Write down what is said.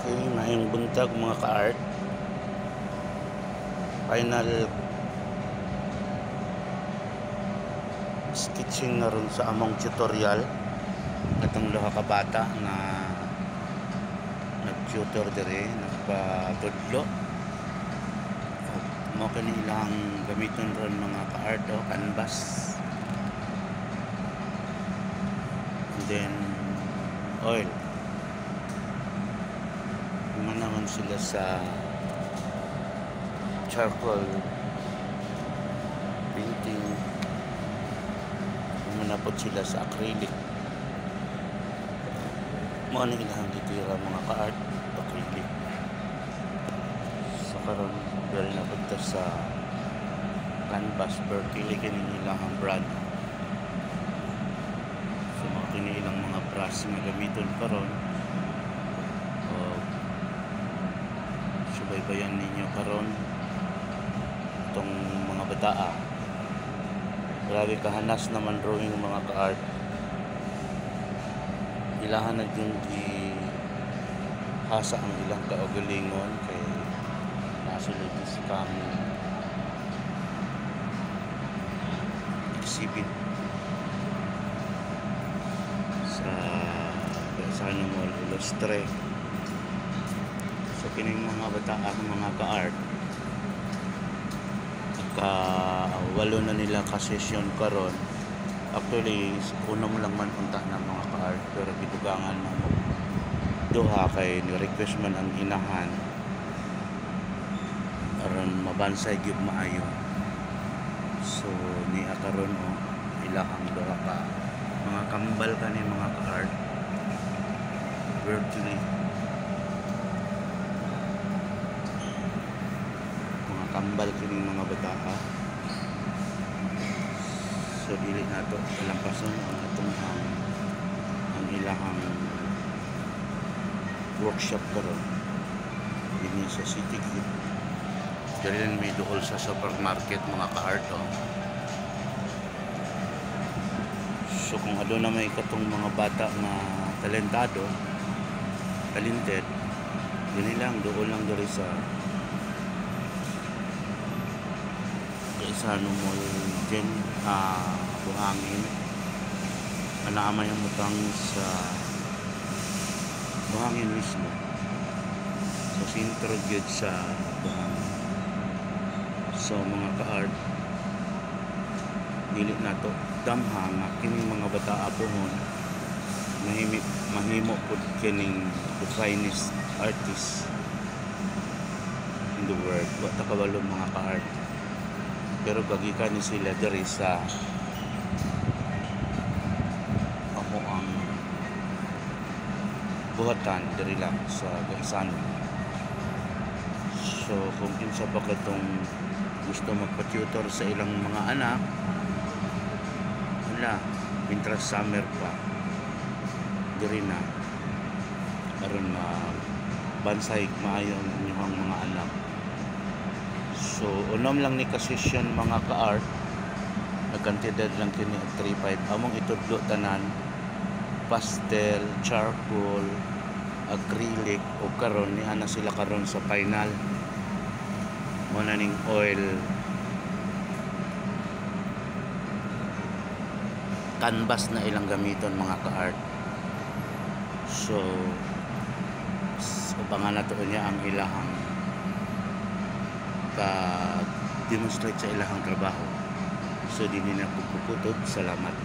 Okay, maayong buntag mga ka-art. Final sketching na ron sa among tutorial. Itong luha ka bata na nag-tutor dire, nagpatudlo. Mo kanilang gamiton ron mga ka-art o canvas. And then oil. Naman sila sa charcoal painting, manapod sila sa acrylic. Mga ilang titira mga ka-art acrylic. So karon dahil napunta sa canvas per kili kinilang ang brand. So mga kinilang mga brush nga gamiton karon. Subaybayan ninyo karon itong mga bataa. Grabe kahanas naman drawing mga ka-art. Ilahan na yung hasa ang ilang kaugalingon kay nasulod si kami exhibit sa Mall Ilustre. So kining mga bata ang mga ka-art walo na nila ka-session karon. Actually uno mo lang man punta na mga ka-art, pero gitugangan mo duha kay ni-request man ang inahan aron mabansay gyud maayo. So ni karon ilahang duha ka mga kambal kani mga ka-art virtually kambal kining mga bata. So dili nato kalampason ang atong ang ilahang workshop karon dinhi sa City Gate. Dili may duol sa supermarket mga ka-art. So kung aduna may katong mga bata na talented, dili lang duol lang diri sa Mall dyan buhangin anaamay ang mutang sa buhangin mismo sa sintro gyud sa buhangin. So mga ka-art dili nato damha nga kining mga bata apohon mahimo pud kining the finest artist in the world. Wa ta kabalo mga ka-art, pero gagikan ni sila diri sa amo ang buhatan diri lang sa Gaisan. So kung kinsa pa katong gusto magpa-tutor sa ilang mga anak, wala, mintras summer pa diri na aron bansay maayo ang inyong mga anak. So unom lang ni ka-session mga ka-art, nagkantidad lang kini 3.5 among itudlo tanan, pastel, charcoal, acrylic, o karon ni ana sila karon sa final mo na ning oil canvas na ilang gamiton mga ka-art. So ubangan nato niya ang ilahang demonstrate sa ilahang trabaho. So din na pagpuputod. Salamat.